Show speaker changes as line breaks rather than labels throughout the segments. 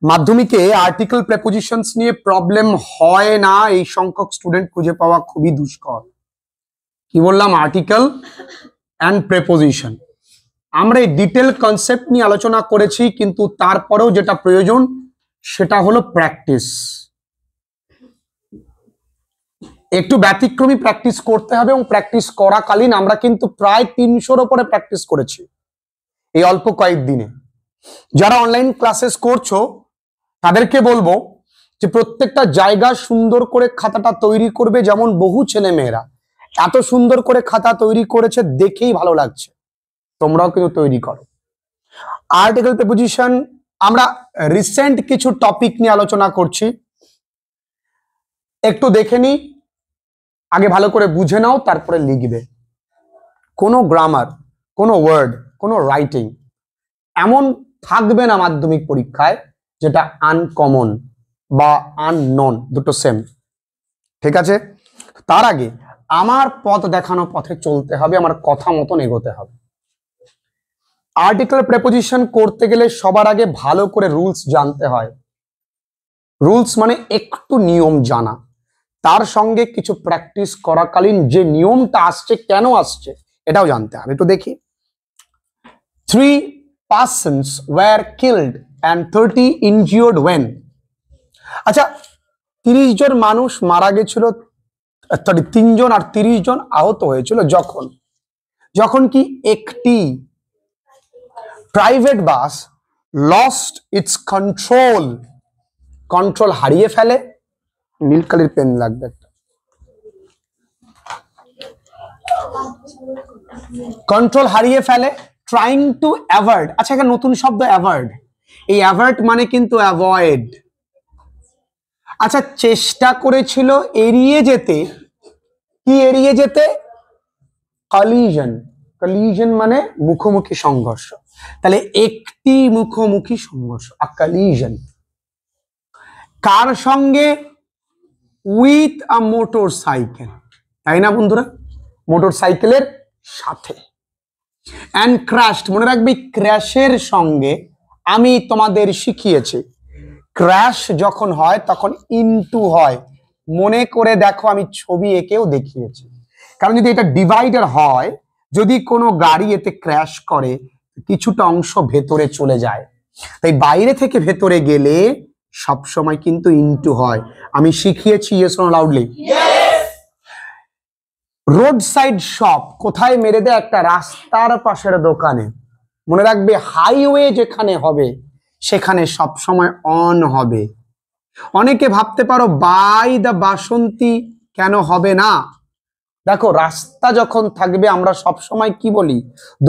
মাধ্যমিকে article prepositions নিয়ে problem হয় না এই সংখ্যক স্টুডেন্ট খুঁজে পাওয়া খুবই দুষ্কর। কি বললাম? আর্টিকেল অ্যান্ড প্রেপোজিশন আমরা এই ডিটেল কনসেপ্ট নিয়ে আলোচনা করেছি, কিন্তু তারপরেও যেটা প্রয়োজন সেটা হলো প্র্যাকটিস। একটু ব্যতিক্রমী প্র্যাকটিস করতে হবে, এবং প্র্যাকটিস করাকালীন আমরা কিন্তু প্রায় 300-র উপরে প্র্যাকটিস করেছি এই অল্প কয়েকদিনে। যারা অনলাইন ক্লাসেস করছো তাদেরকে বলবো যে প্রত্যেকটা জায়গা সুন্দর করে খাতাটা তৈরি করবে। যেমন বহু ছেলে মেয়েরা এত সুন্দর করে খাতা তৈরি করেছে, দেখেই ভালো লাগছে, তোমরাও কিন্তু তৈরি করো। আর্টিকেল প্রিপোজিশন আমরা রিসেন্ট কিছু টপিক নিয়ে আলোচনা করছি, একটু দেখে নি, আগে ভালো করে বুঝে নাও, তারপরে লিখবে। কোনো গ্রামার, কোনো ওয়ার্ড, কোনো রাইটিং এমন থাকবে না মাধ্যমিক পরীক্ষায় যেটা আনকমন বা আননোন, দুটো সেম। ঠিক আছে? তার আগে আমার পথ দেখানো পথে চলতে হবে, আমার কথা মতন এগোতে হবে। আর্টিকেল প্রেপোজিশন করতে গেলে সবার আগে ভালো করে রুলস জানতে হয়। রুলস মানে একটু নিয়ম জানা, তার সঙ্গে কিছু প্র্যাকটিস করাকালীন যে নিয়মটা আসছে, কেন আসছে, এটাও জানতে হবে। তো দেখি, 3 persons were killed and 30 injured when। আচ্ছা, 30 জন মানুষ মারা গেছিল, 3 জন আর 30 জন আহত হয়েছিল যখন কি একটি private bus lost it's control হারিয়ে ফেলে। নীল কালির পেন লাগবে একটা। কন্ট্রোল হারিয়ে ফেলে, ট্রাইং টু অ্যাভয়েড। আচ্ছা, একটা নতুন শব্দ অ্যাভয়েড। এই অ্যাভয়েড মানে কিন্তু অ্যাভয়েড। আচ্ছা, চেষ্টা করেছিল এড়িয়ে যেতে। কি এড়িয়ে যেতে? কলিশন মানে মুখোমুখি সংঘর্ষ। তাহলে একটি মুখোমুখি সংঘর্ষ, কলিশন। কার সঙ্গে? উইথ আ মোটর সাইকেল, তাই না বন্ধুরা? মোটর সাইকেলের সাথে। অ্যান্ড ক্র্যাশড, মনে রাখবি ক্র্যাশের সঙ্গে আমি তোমাদের শিখিয়েছি, ক্র্যাশ যখন হয় তখন ইনটু হয়। মনে করে দেখো, আমি ছবি এঁকেও দেখিয়েছি। কারণ যদি এটা ডিভাইডার হয়, যদি কোনো গাড়ি এতে ক্র্যাশ করে, কিছুটা অংশ ভেতরে চলে যায়, তাই বাইরে থেকে ভেতরে গেলে সবসময় কিন্তু ইনটু হয়। আমি শিখিয়েছি, yes no loudly. Road side shop কোথায় মেরে দেয়? একটা রাস্তার পাশের দোকানে। মনে রাখবে, হাইওয়ে যেখানে হবে সেখানে সবসময় অন হবে। অনেকে ভাবতে পারো বাই দ্য বাসন্তী কেন হবে না? দেখো, রাস্তা যখন থাকবে আমরা সবসময় কি বলি?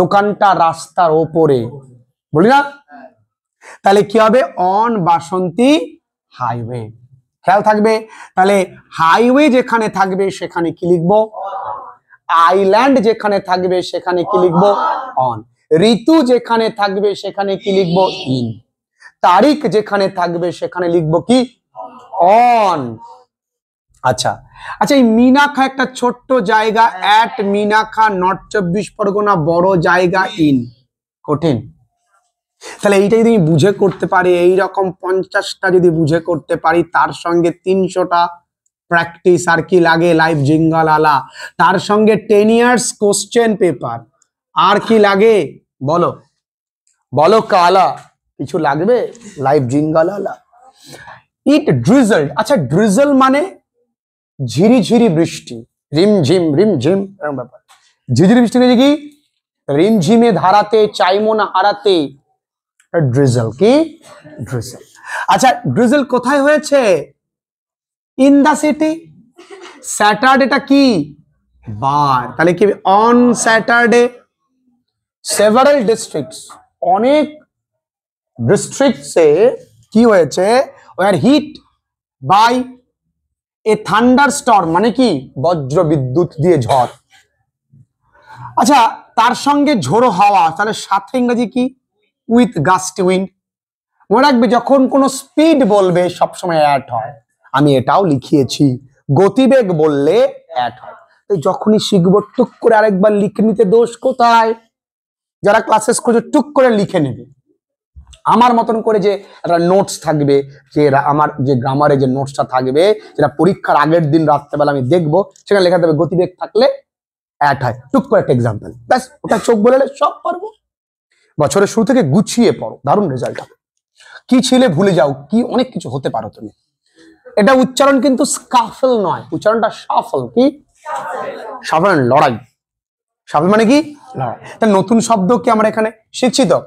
দোকানটা রাস্তার ওপরে, বলি না? তাহলে কি হবে? On Basanti highway. খেয়াল থাকবে। তাহলে হাইওয়ে যেখানে থাকবে সেখানে কি লিখবো? আইল্যান্ড যেখানে থাকবে সেখানে কি লিখবো? অন। ঋতু যেখানে থাকবে সেখানে কি লিখবো? ইন। তারিখ যেখানে থাকবে সেখানে লিখবো কি? অন। আচ্ছা, এই মিনাখা একটা ছোট্ট জায়গা, অ্যাট মিনাখা, নর্থ 24 পরগনা, বড় জায়গা, ইন। কঠিন? তাহলে এইটা যদি বুঝে করতে পারি, এইরকম 50টা যদি বুঝে করতে পারি, তার সঙ্গে 300টা প্র্যাকটিস, আর কি লাগে? লাইভ জিঙ্গল আলা, তার সঙ্গে 10 ইয়ার্স কোশ্চেন পেপার, আর কি লাগে? বলো কালা, কিছু লাগবে? লাইভ জিঙ্গল আলা। ইট ড্রিজলড। আচ্ছা, ড্রিজল মানে ঝিরিঝিরি বৃষ্টি, রিমঝিম এরকম ব্যাপার। ঝিরিঝিরি বৃষ্টি মানে কি? রিমঝিমে ধারাতে, চাইমো না হারাতে, ড্রিজল। কি? ড্রিজল। আচ্ছা, ড্রিজল কোথায় হয়েছে? In the city. স্যাটারডেটা কি? বার। তাহলে কি? On Saturday. সেভারাল ডিস্ট্রিক্টস, অনেক ডিস্ট্রিক্টসে কি হয়েছে? Were hit by a thunderstorm, মানে কি? বজ্র বিদ্যুৎ দিয়ে ঝড়। আচ্ছা, তার সঙ্গে ঝোড়ো হাওয়া, তাহলে সাথে ইংরেজি কি? With gusty wind. মনে রাখবে, যখন কোনো স্পিড বলবে সবসময় অ্যাট হয়। আমি এটাও লিখিয়েছি, গতিবেগ বললে অ্যাট হয়। তাই যখনই শিখবো টুক করে আরেকবার লিখে নিতে দোষ কোথায়? যারা ক্লাসেস করছে টুক করে লিখে নেবে। আমার মতন করে যে একটা নোটস থাকবে, যে আমার যে গ্রামারে যে নোটসটা থাকবে, যেটা পরীক্ষার আগের দিন রাত্রেবেলা আমি দেখবো, সেখানে লেখা থাকবে গতিবেগ থাকলে অ্যাড হয়, টুক করে একটা এক্সাম্পল, ব্যাস ওটা চোখ বলে সব পারবো। বছরের শুরু থেকে গুছিয়ে পড়ো, দারুণ রেজাল্ট হবে। কি ছিলে ভুলে যাও, কি অনেক কিছু হতে পারো তুমি। এটা উচ্চারণ কিন্তু স্কাফল নয়, উচ্চারণটা সাফল। কি সাফল? লড়াই। সাফল মানে কি? লড়াই। তা নতুন শব্দ কি আমরা এখানে শিখছি তো,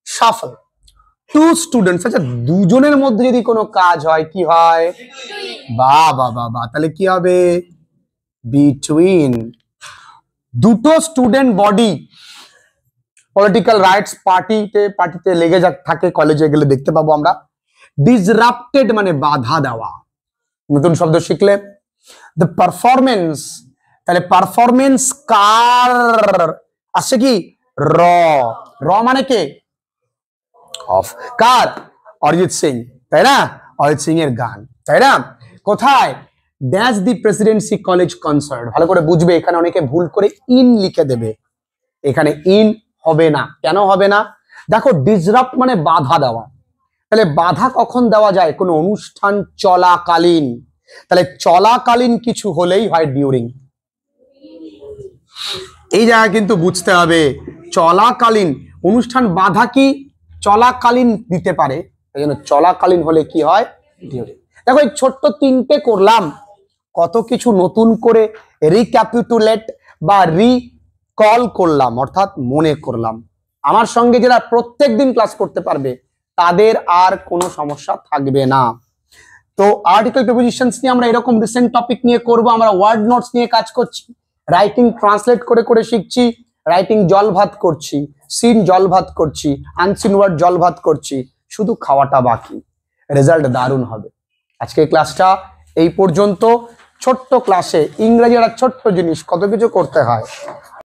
সাফল। টু স্টুডেন্টস, আচ্ছা দুজনের মধ্যে যদি কোনো কাজ হয় কি হয়? বা বা বা বা, তাহলে কি হবে? বিটুইন। দুটো স্টুডেন্ট বডি পলিটিক্যাল রাইটস পার্টিতে লেগে থাকে, কলেজে গেলে দেখতে পাবো আমরা। ডিসরাপ্টেড মানে বাধা দেওয়া। নতুন শব্দ শিখলে। দ্য পারফরমেন্স, তাহলে পারফরমেন্স কার আসছে কি? র। র মানে কে? অফ। কার? অরিজিৎ সিং, তাই না? অরিজিৎ সিং এর গান, তাই না? কোথায়? Dash the Presidency college concert. ভালো করে বুঝবে, এখানে অনেকে ভুল করে ইন লিখে দেবে, এখানে ইন হবে না। কেন হবে না? দেখো, ডিসরাপ্ট মানে বাধা দেওয়া, তাহলে বাধা কখন দেওয়া যায়? কোনো অনুষ্ঠান চলাকালীন। তাহলে চলাকালীন কিছু হলেই হয় ডিউরিং। এই জায়গায় কিন্তু বুঝতে হবে, চলাকালীন অনুষ্ঠান বাধা কি চলাকালীন দিতে পারে, এই জন্য চলাকালীন হলে কি হয়? ডিউরিং। দেখো এই ছোট্ট তিনটে করলাম, কত কিছু নতুন করে রিক্যাপিটুলেট বা রিকল করলাম, অর্থাৎ মনে করলাম। আমার সঙ্গে যারা প্রত্যেক দিন ক্লাস করতে পারবে তাদের আর কোনো সমস্যা থাকবে না। তো আর্টিকেল প্রিপোজিশনস নিয়ে আমরা এরকম রিসেন্ট টপিক নিয়ে করব। আমরা ওয়ার্ড নোটস নিয়ে কাজ করছি, রাইটিং ট্রান্সলেট করে করে শিখছি, রাইটিং জল ভাত করছি, সিন জল ভাত করছি, আনসিন ওয়ার্ড জল ভাত করছি, শুধু খাওয়াটা বাকি। রেজাল্ট দারুণ হবে। আজকে ক্লাসটা এই পর্যন্ত। ছোট্ট ক্লাসে ইংরেজি একটা ছোট্ট জিনিস, কত কিছু করতে হয়।